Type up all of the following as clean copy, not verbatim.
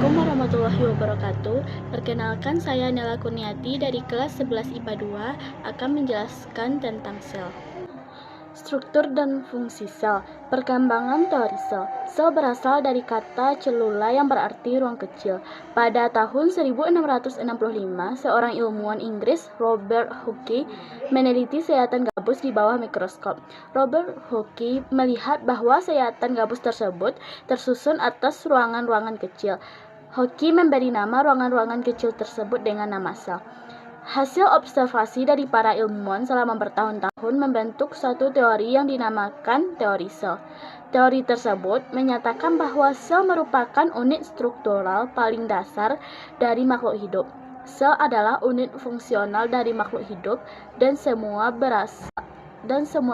Assalamualaikum warahmatullahi wabarakatuh. Perkenalkan, saya Nela Kurniati dari kelas 11 IPA 2 akan menjelaskan tentang sel. Struktur dan fungsi sel. Perkembangan teori sel. Sel berasal dari kata celula yang berarti ruang kecil. Pada tahun 1665, seorang ilmuwan Inggris, Robert Hooke, meneliti sayatan gabus di bawah mikroskop. Robert Hooke melihat bahwa sayatan gabus tersebut tersusun atas ruangan-ruangan kecil. Hooke memberi nama ruangan-ruangan kecil tersebut dengan nama sel. Hasil observasi dari para ilmuwan selama bertahun-tahun membentuk suatu teori yang dinamakan teori sel. Teori tersebut menyatakan bahwa sel merupakan unit struktural paling dasar dari makhluk hidup. Sel adalah unit fungsional dari makhluk hidup dan semua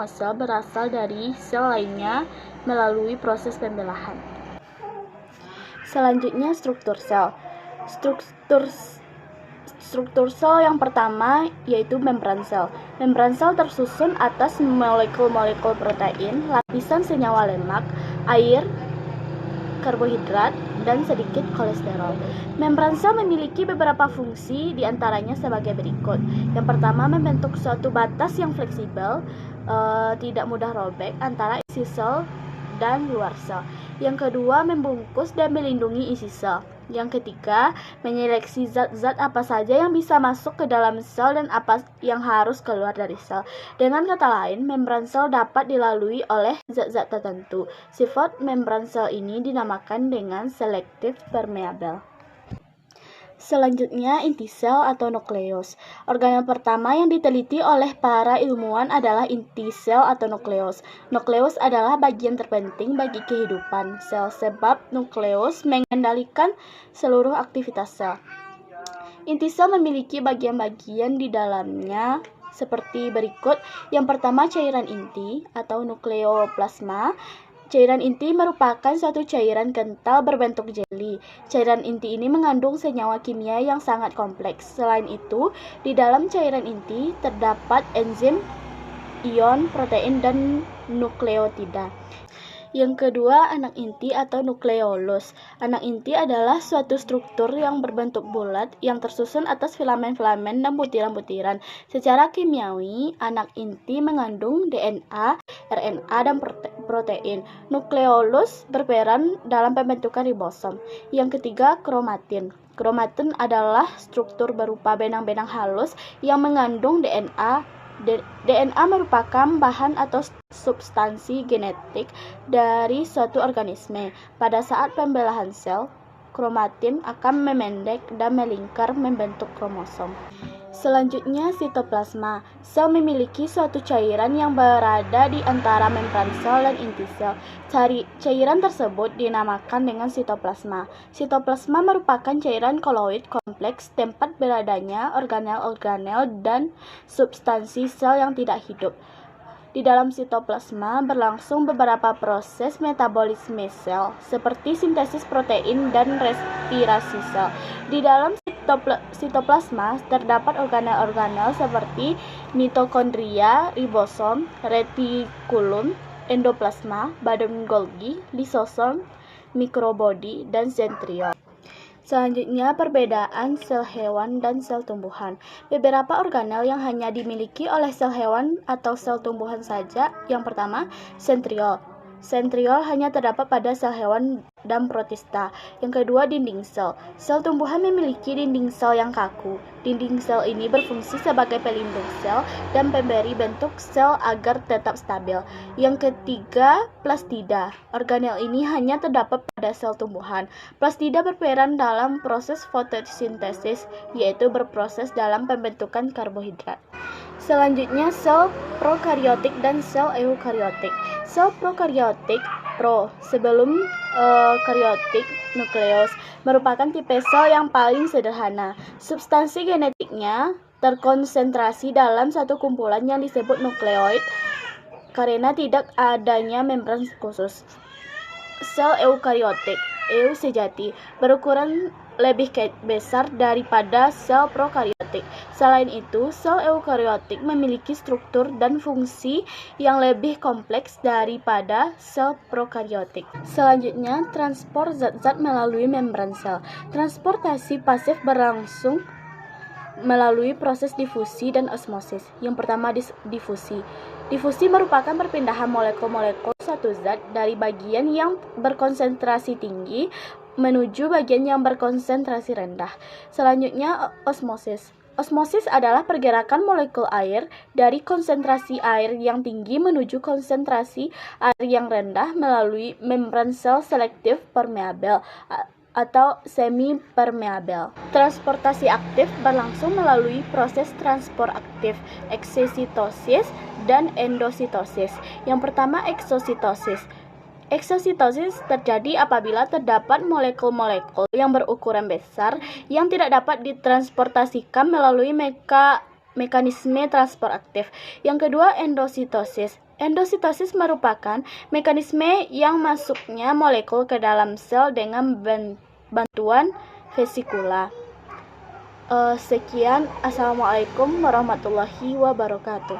sel berasal dari sel lainnya melalui proses pembelahan. Selanjutnya, struktur sel. Struktur sel yang pertama yaitu membran sel. Membran sel tersusun atas molekul-molekul protein, lapisan senyawa lemak, air, karbohidrat, dan sedikit kolesterol. Membran sel memiliki beberapa fungsi, diantaranya sebagai berikut. Yang pertama, membentuk suatu batas yang fleksibel, tidak mudah robek antara isi sel dan luar sel. Yang kedua, membungkus dan melindungi isi sel. Yang ketiga, menyeleksi zat-zat apa saja yang bisa masuk ke dalam sel dan apa yang harus keluar dari sel. Dengan kata lain, membran sel dapat dilalui oleh zat-zat tertentu. Sifat membran sel ini dinamakan dengan selektif permeabel. Selanjutnya, inti sel atau nukleus. Organel pertama yang diteliti oleh para ilmuwan adalah inti sel atau nukleus. Nukleus adalah bagian terpenting bagi kehidupan sel sebab nukleus mengendalikan seluruh aktivitas sel. Inti sel memiliki bagian-bagian di dalamnya seperti berikut. Yang pertama, cairan inti atau nukleoplasma. Cairan inti merupakan suatu cairan kental berbentuk jeli. Cairan inti ini mengandung senyawa kimia yang sangat kompleks. Selain itu, di dalam cairan inti terdapat enzim, ion, protein, dan nukleotida. Yang kedua, anak inti atau nukleolus. Anak inti adalah suatu struktur yang berbentuk bulat yang tersusun atas filamen-filamen dan butiran-butiran. Secara kimiawi, anak inti mengandung DNA, RNA, dan protein. Nukleolus berperan dalam pembentukan ribosom. Yang ketiga, kromatin. Kromatin adalah struktur berupa benang-benang halus yang mengandung DNA. DNA merupakan bahan atau substansi genetik dari suatu organisme. Pada saat pembelahan sel, kromatin akan memendek dan melingkar membentuk kromosom. Selanjutnya, sitoplasma. Sel memiliki suatu cairan yang berada di antara membran sel dan inti sel. Cairan tersebut dinamakan dengan sitoplasma. Sitoplasma merupakan cairan koloid kompleks tempat beradanya organel-organel dan substansi sel yang tidak hidup. Di dalam sitoplasma berlangsung beberapa proses metabolisme sel, seperti sintesis protein dan respirasi sel. Di dalam sitoplasma terdapat organel-organel seperti mitokondria, ribosom, retikulum, endoplasma, badan Golgi, lisosom, mikrobodi, dan zentriol. Selanjutnya, perbedaan sel hewan dan sel tumbuhan. Beberapa organel yang hanya dimiliki oleh sel hewan atau sel tumbuhan saja. Yang pertama, sentriol. Sentriol hanya terdapat pada sel hewan dan protista. Yang kedua, dinding sel. Sel tumbuhan memiliki dinding sel yang kaku. Dinding sel ini berfungsi sebagai pelindung sel dan pemberi bentuk sel agar tetap stabil. Yang ketiga, plastida. Organel ini hanya terdapat pada sel tumbuhan. Plastida berperan dalam proses fotosintesis, yaitu berproses dalam pembentukan karbohidrat. Selanjutnya, sel prokariotik dan sel eukariotik. Sel prokariotik sebelum kariotik nukleus merupakan tipe sel yang paling sederhana. Substansi genetiknya terkonsentrasi dalam satu kumpulan yang disebut nukleoid karena tidak adanya membran khusus. Sel eukariotik. eusejati, berukuran lebih besar daripada sel prokariotik. Selain itu, sel eukariotik memiliki struktur dan fungsi yang lebih kompleks daripada sel prokariotik. Selanjutnya, transport zat-zat melalui membran sel. Transportasi pasif berlangsung melalui proses difusi dan osmosis. Yang pertama, difusi. Difusi merupakan perpindahan molekul-molekul suatu zat dari bagian yang berkonsentrasi tinggi menuju bagian yang berkonsentrasi rendah. Selanjutnya, osmosis. Osmosis adalah pergerakan molekul air dari konsentrasi air yang tinggi menuju konsentrasi air yang rendah melalui membran sel selektif permeabel atau semi-permeabel. Transportasi aktif berlangsung melalui proses transport aktif, eksositosis dan endositosis. Yang pertama, eksositosis. Eksositosis terjadi apabila terdapat molekul-molekul yang berukuran besar yang tidak dapat ditransportasikan melalui mekanisme transport aktif. Yang kedua, endositosis. Endositosis merupakan mekanisme yang masuknya molekul ke dalam sel dengan bantuan vesikula. Sekian, Assalamualaikum warahmatullahi wabarakatuh.